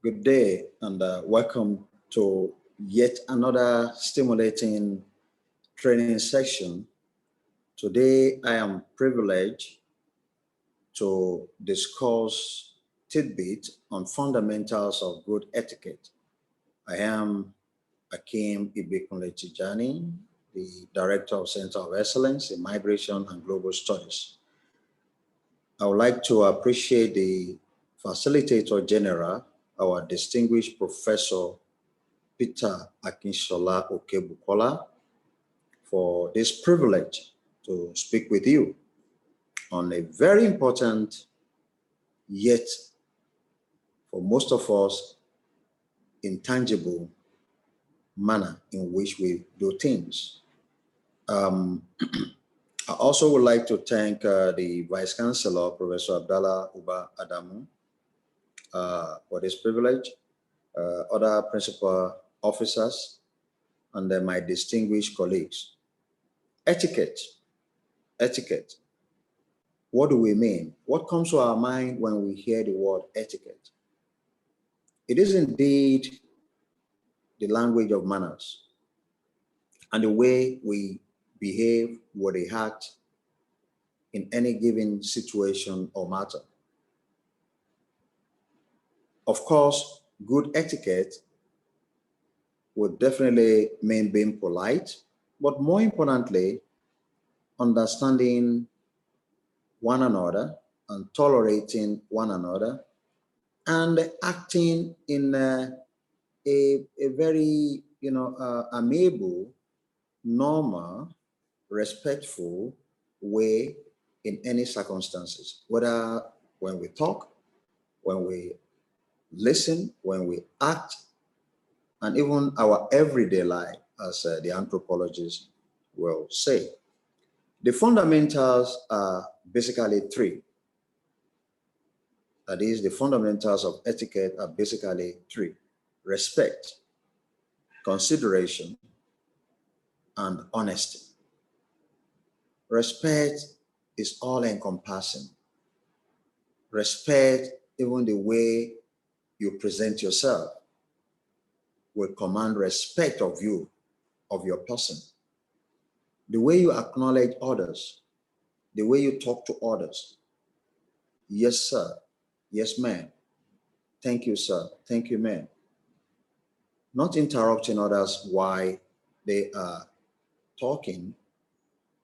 Good day and welcome to yet another stimulating training section. Today I am privileged to discuss Titbit on fundamentals of good etiquette. I am Akim Ibikunle Tijani, the Director of Center of Excellence in Migration and Global Studies. I would like to appreciate the Facilitator General, our distinguished Professor Peter Akinshola Okebukola, for this privilege to speak with you on a very important, yet for most of us, intangible manner in which we do things. I also would like to thank the Vice Chancellor, Professor Abdallah Uba Adamu, for this privilege, other principal officers, and then my distinguished colleagues. Etiquette. Etiquette. What do we mean? What comes to our mind when we hear the word etiquette? It is indeed the language of manners and the way we behave, what we act in any given situation or matter. Of course, good etiquette would definitely mean being polite, but more importantly, understanding one another and tolerating one another and acting in a very, amiable, normal, respectful way in any circumstances, whether when we talk, when we listen, when we act, and even our everyday life, as the anthropologists will say. The fundamentals are basically three. That is, the fundamentals of etiquette are basically three: respect, consideration, and honesty. Respect is all-encompassing. Respect, even the way you present yourself, will command respect of you, of your person. The way you acknowledge others, the way you talk to others. Yes, sir. Yes, ma'am. Thank you, sir. Thank you, ma'am. Not interrupting others while they are talking,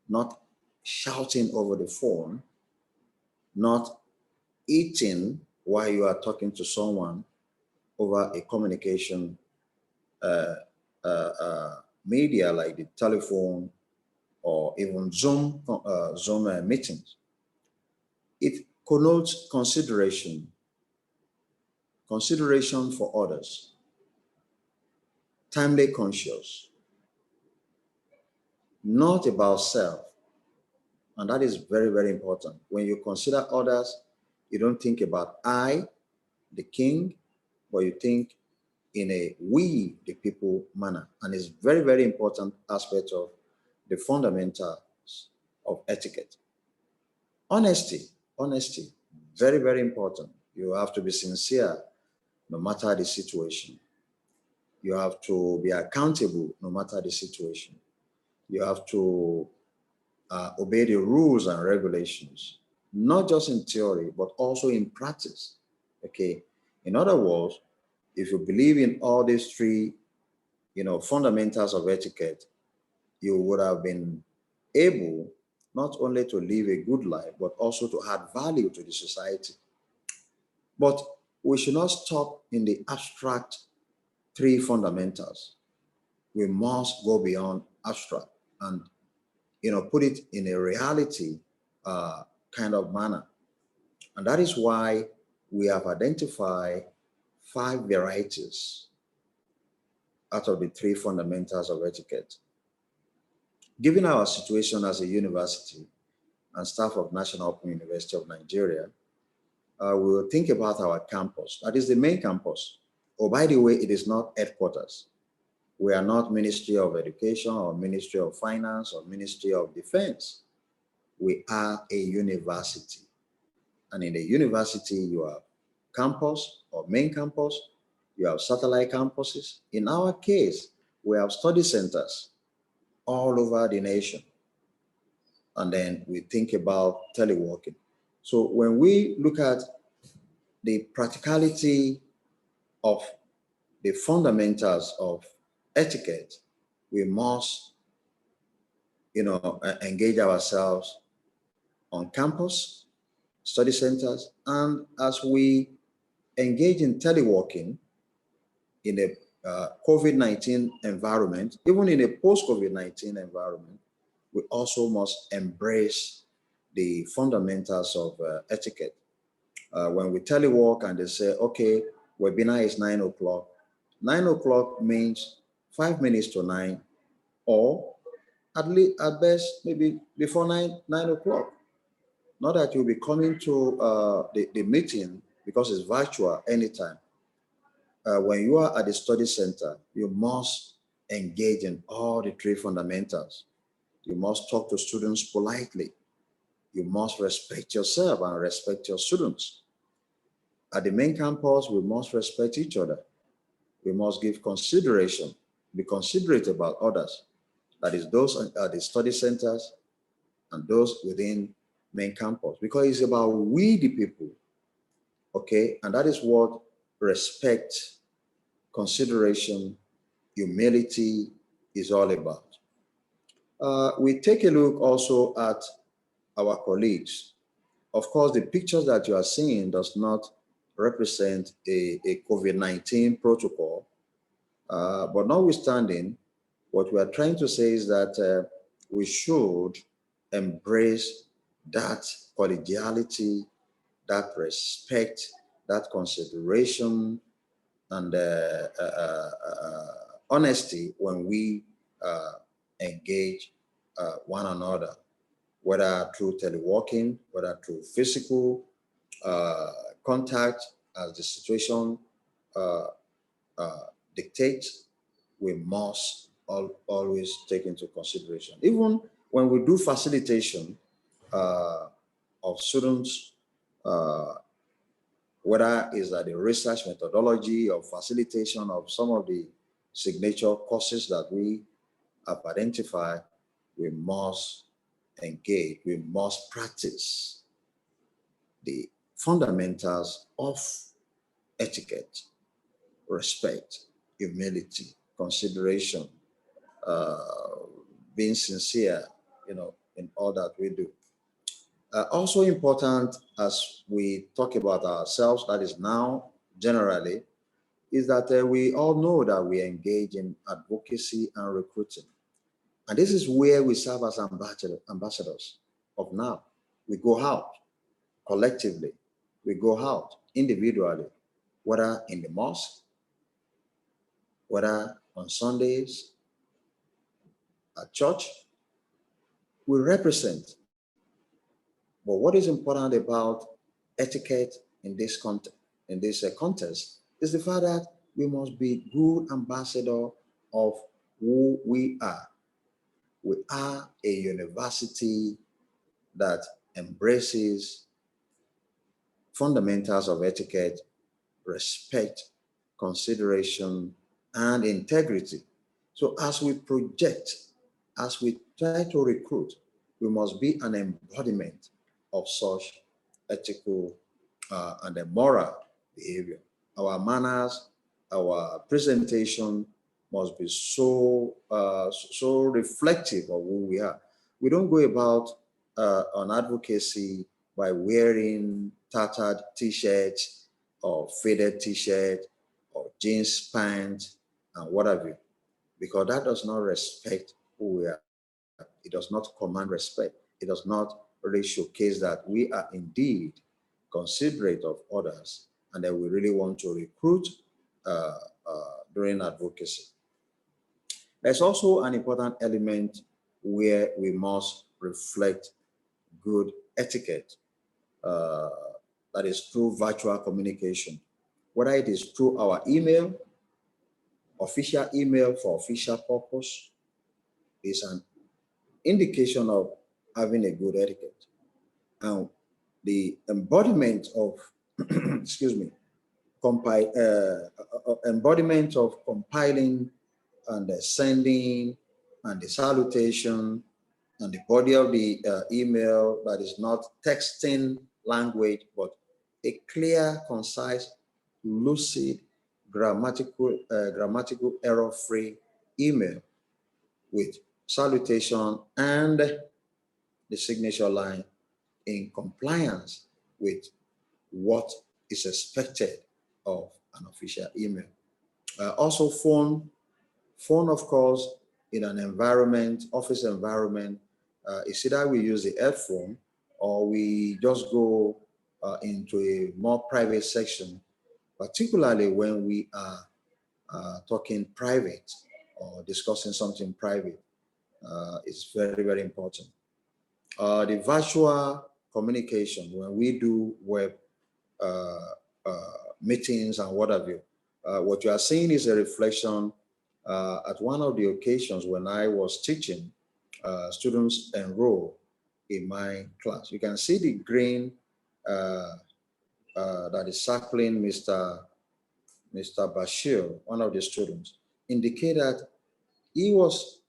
not shouting over the phone, not eating while you are talking to someone over a communication media like the telephone or even Zoom meetings. It connotes consideration for others, timely conscious, not about self. And that is very, very important. When you consider others, you don't think about I, the king, but you think in a we, the people manner. And it's very, very important aspect of the fundamentals of etiquette. Honesty, very, very important. You have to be sincere no matter the situation. You have to be accountable no matter the situation. You have to obey the rules and regulations, not just in theory, but also in practice, okay? In other words, if you believe in all these three, fundamentals of etiquette, you would have been able not only to live a good life, but also to add value to the society. But we should not stop in the abstract three fundamentals. We must go beyond abstract and put it in a reality kind of manner. And that is why we have identified 5 varieties out of the 3 fundamentals of etiquette. Given our situation as a university and staff of National Open University of Nigeria, we will think about our campus. That is the main campus. Oh, by the way, it is not headquarters. We are not Ministry of Education or Ministry of Finance or Ministry of Defense. We are a university. And in a university, you have campus or main campus, you have satellite campuses. In our case, we have study centers all over the nation. And then we think about teleworking. So when we look at the practicality of the fundamentals of etiquette, we must, engage ourselves on campus, study centers, and as we engage in teleworking in a COVID-19 environment, even in a post-COVID-19 environment, we also must embrace the fundamentals of etiquette. When we telework and they say, okay, webinar is 9 o'clock, 9 o'clock means 5 minutes to 9, or at best, maybe before 9 o'clock. Not that you'll be coming to the meeting because it's virtual anytime. When you are at the study center, you must engage in all the three fundamentals. You must talk to students politely. You must respect yourself and respect your students. At the main campus, we must respect each other. We must give consideration, be considerate about others. That is those at the study centers and those within main campus, because it's about we the people, okay? And that is what respect, consideration, humility is all about. We take a look also at our colleagues. Of course, the pictures that you are seeing does not represent a COVID-19 protocol, but notwithstanding, what we are trying to say is that we should embrace that collegiality, that respect, that consideration, and honesty when we engage one another, whether through teleworking, whether through physical contact, as the situation dictates. We must always take into consideration. Even when we do facilitation of students, whether it's at the research methodology or facilitation of some of the signature courses that we have identified, we must engage, we must practice the fundamentals of etiquette, respect, humility, consideration, being sincere, in all that we do. Also important as we talk about ourselves, that is now generally, is that we all know that we engage in advocacy and recruiting. And this is where we serve as ambassadors of now. We go out collectively, we go out individually, whether in the mosque, whether on Sundays, at church, we represent. But what is important about etiquette in this context, is the fact that we must be good ambassador of who we are. We are a university that embraces fundamentals of etiquette, respect, consideration, and integrity. So as we project, as we try to recruit, we must be an embodiment of such ethical and moral behavior. Our manners, our presentation must be so reflective of who we are. We don't go about on advocacy by wearing tattered t-shirts or faded t-shirt or jeans pants and what have you, because that does not respect who we are. It does not command respect. It does not really showcase that we are indeed considerate of others and that we really want to recruit during advocacy. There's also an important element where we must reflect good etiquette. That is through virtual communication, whether it is through our email, official email for official purpose, is an indication of having a good etiquette. And the embodiment of, excuse me, embodiment of compiling and the sending and the salutation and the body of the email that is not texting language, but a clear, concise, lucid, grammatical error-free email with salutation and the signature line in compliance with what is expected of an official email. Also, phone, of course, in an environment, office environment, is either we use the headphone or we just go into a more private section, particularly when we are talking private or discussing something private. It's very, very important. The virtual communication, when we do web uh, meetings and what have you, what you are seeing is a reflection at one of the occasions when I was teaching students enroll in my class. You can see the green that is circling Mr. Bashir, one of the students, indicate that he was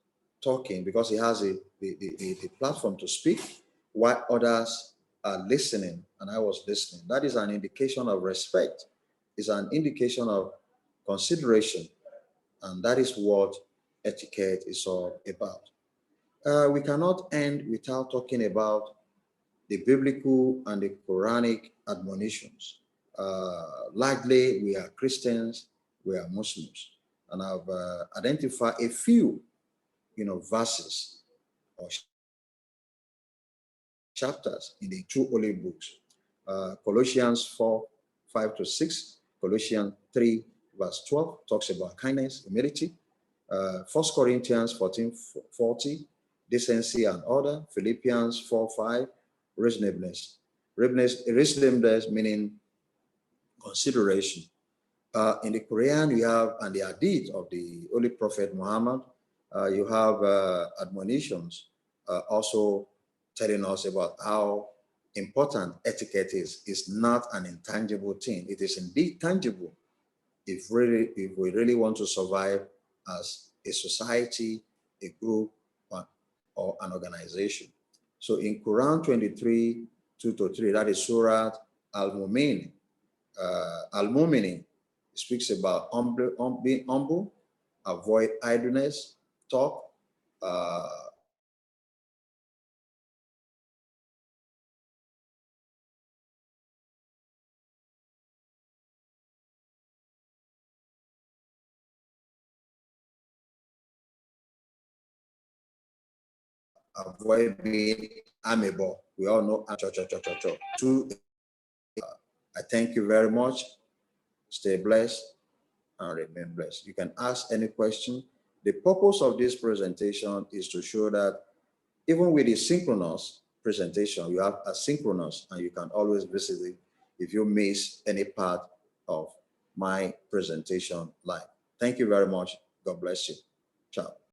talking because he has the platform to speak while others are listening, and I was listening. That is an indication of respect. It's an indication of consideration, and that is what etiquette is all about. We cannot end without talking about the biblical and the Quranic admonitions. Largely, we are Christians, we are Muslims, and I've identified a few, verses or chapters in the two holy books. Colossians 4, 5 to 6, Colossians 3, verse 12 talks about kindness, humility. 1 Corinthians 14, 40, decency and order. Philippians 4, 5, reasonableness. Reasonableness meaning consideration. In the Quran, you have, and the hadith of the Holy Prophet Muhammad, you have admonitions also telling us about how important etiquette is. It's not an intangible thing. It is indeed tangible if we really want to survive as a society, a group, or an organization. So in Quran 23, 2 to 3, that is Surah Al-Mu'min. Al-Mu'minin speaks about being humble, avoid idleness, talk, uh, avoid being amiable. We all know. Two, I thank you very much. Stay blessed and remain blessed. You can ask any question. The purpose of this presentation is to show that even with the synchronous presentation, you have asynchronous, and you can always visit it if you miss any part of my presentation live. Thank you very much. God bless you. Ciao.